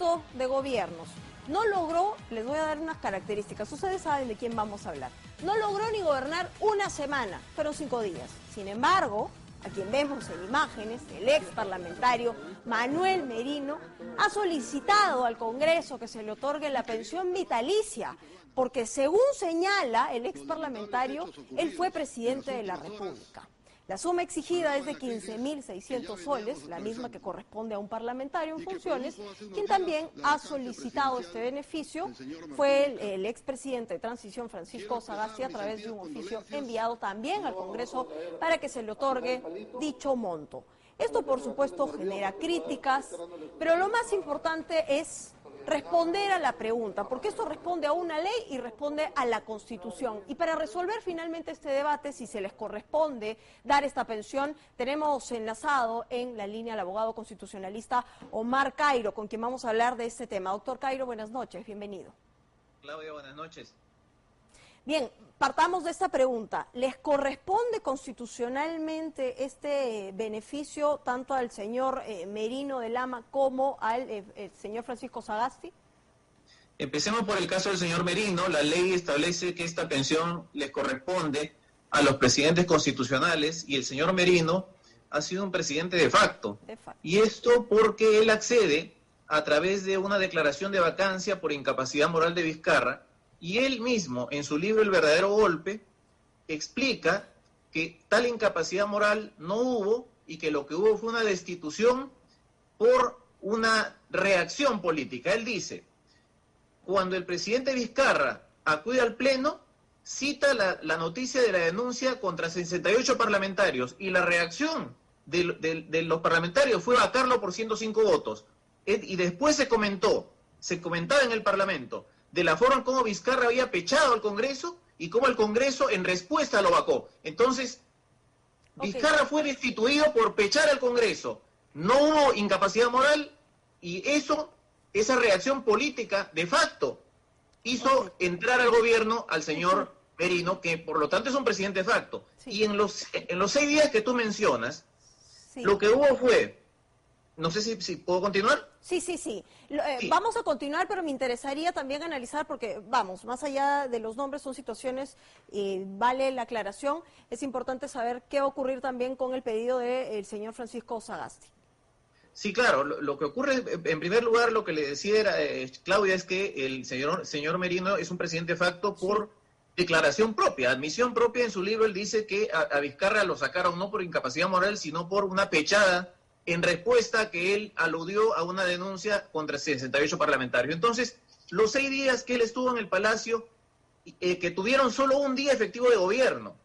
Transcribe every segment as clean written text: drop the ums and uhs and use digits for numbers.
pacto de gobiernos. No logró, les voy a dar unas características, ustedes saben de quién vamos a hablar. No logró ni gobernar una semana, fueron 5 días. Sin embargo, a quien vemos en imágenes, el ex parlamentario Manuel Merino, ha solicitado al Congreso que se le otorgue la pensión vitalicia, porque según señala el ex parlamentario, él fue presidente de la República. La suma exigida es de 15.600 soles, la misma que corresponde a un parlamentario en funciones. Quien también ha solicitado este beneficio fue el expresidente de Transición, Francisco Sagasti, a través de un oficio enviado también al Congreso para que se le otorgue dicho monto. Esto, por supuesto, genera críticas, pero lo más importante es responder a la pregunta, porque esto responde a una ley y responde a la Constitución. Y para resolver finalmente este debate, si se les corresponde dar esta pensión, tenemos enlazado en la línea al abogado constitucionalista Omar Cairo, con quien vamos a hablar de este tema. Doctor Cairo, buenas noches, bienvenido. Claudia, buenas noches. Bien, partamos de esta pregunta. ¿Les corresponde constitucionalmente este beneficio tanto al señor Merino de Lama como al señor Francisco Sagasti? Empecemos por el caso del señor Merino. La ley establece que esta pensión les corresponde a los presidentes constitucionales y el señor Merino ha sido un presidente de facto. Y esto porque él accede a través de una declaración de vacancia por incapacidad moral de Vizcarra. Y él mismo, en su libro El verdadero golpe, explica que tal incapacidad moral no hubo y que lo que hubo fue una destitución por una reacción política. Él dice, cuando el presidente Vizcarra acude al Pleno, cita la noticia de la denuncia contra 68 parlamentarios y la reacción de los parlamentarios fue vacarlo por 105 votos. Y después se comentaba en el Parlamento de la forma como Vizcarra había pechado al Congreso y cómo el Congreso en respuesta lo vacó. Entonces, Vizcarra fue destituido por pechar al Congreso. No hubo incapacidad moral y esa reacción política de facto hizo entrar al gobierno al señor Merino, que por lo tanto es un presidente de facto. Sí. Y en los 6 días que tú mencionas, lo que hubo fue... No sé si puedo continuar. Sí. Vamos a continuar, pero me interesaría también analizar, porque vamos, más allá de los nombres son situaciones, vale la aclaración, es importante saber qué va a ocurrir también con el pedido del señor Francisco Sagasti. Sí, claro, lo que ocurre, en primer lugar, lo que le decía Claudia, es que el señor Merino es un presidente de facto por declaración propia, admisión propia. En su libro él dice que a Vizcarra lo sacaron no por incapacidad moral, sino por una pechada en respuesta que él aludió a una denuncia contra 68 parlamentarios. Entonces, los 6 días que él estuvo en el Palacio, que tuvieron solo un día efectivo de gobierno,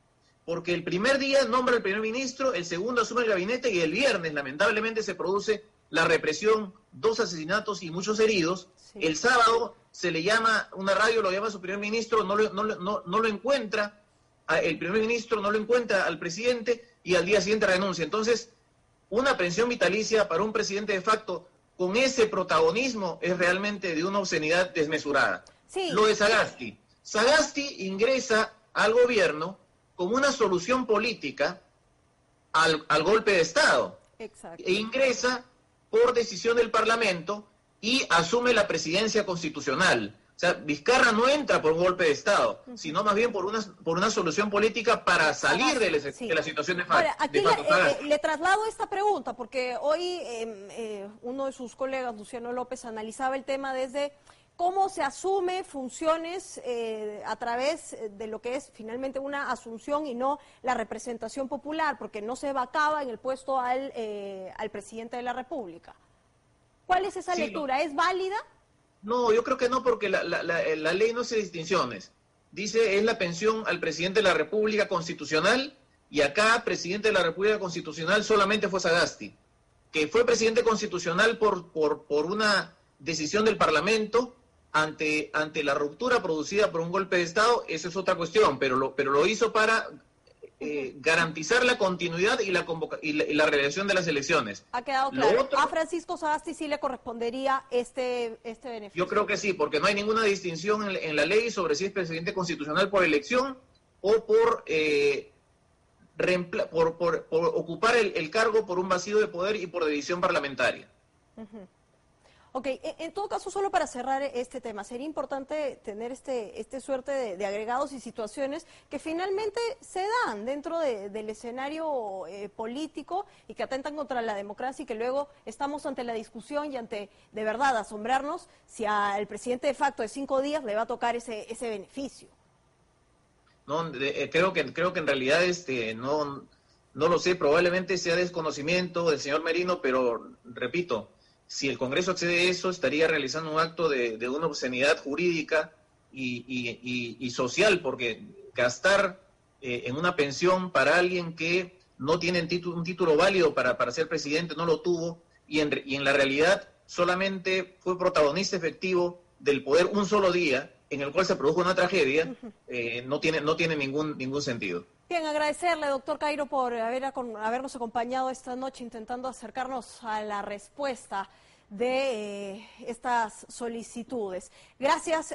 porque el primer día nombra al primer ministro, el segundo asume el gabinete y el viernes, lamentablemente, se produce la represión, 2 asesinatos y muchos heridos. Sí. El sábado se le llama, una radio lo llama a su primer ministro, no lo encuentra, el primer ministro no lo encuentra al presidente y al día siguiente renuncia. Entonces, una pensión vitalicia para un presidente de facto con ese protagonismo es realmente de una obscenidad desmesurada. Sí. Lo de Sagasti. Sagasti ingresa al gobierno como una solución política al golpe de Estado. Exacto. E ingresa por decisión del Parlamento y asume la presidencia constitucional. O sea, Vizcarra no entra por un golpe de Estado, sino más bien por una solución política para salir de la situación de facto. Ahora, aquí le traslado esta pregunta, porque hoy uno de sus colegas, Luciano López, analizaba el tema desde cómo se asume funciones a través de lo que es finalmente una asunción y no la representación popular, porque no se vacaba en el puesto al presidente de la República. ¿Cuál es esa lectura? ¿Es válida? No, yo creo que no, porque la ley no hace distinciones. Dice, es la pensión al presidente de la República Constitucional, y acá, presidente de la República Constitucional solamente fue Sagasti, que fue presidente constitucional por una decisión del Parlamento ante la ruptura producida por un golpe de Estado. Esa es otra cuestión, pero lo hizo para garantizar la continuidad y la realización de las elecciones. Ha quedado claro. A Francisco Sagasti sí le correspondería este beneficio. Yo creo que sí, porque no hay ninguna distinción en la ley sobre si es presidente constitucional por elección o por ocupar el cargo por un vacío de poder y por división parlamentaria. Ok, en todo caso, solo para cerrar este tema, sería importante tener este suerte de agregados y situaciones que finalmente se dan dentro del escenario político y que atentan contra la democracia y que luego estamos ante la discusión y ante, de verdad, asombrarnos si al presidente de facto de 5 días le va a tocar ese beneficio. No, creo que en realidad no lo sé, probablemente sea desconocimiento del señor Merino, pero repito, si el Congreso accede a eso, estaría realizando un acto de una obscenidad jurídica y social, porque gastar en una pensión para alguien que no tiene un título válido para ser presidente, no lo tuvo, y en la realidad solamente fue protagonista efectivo del poder un solo día, en el cual se produjo una tragedia, no tiene ningún sentido. Bien, agradecerle, doctor Cairo, por habernos acompañado esta noche intentando acercarnos a la respuesta de estas solicitudes. Gracias.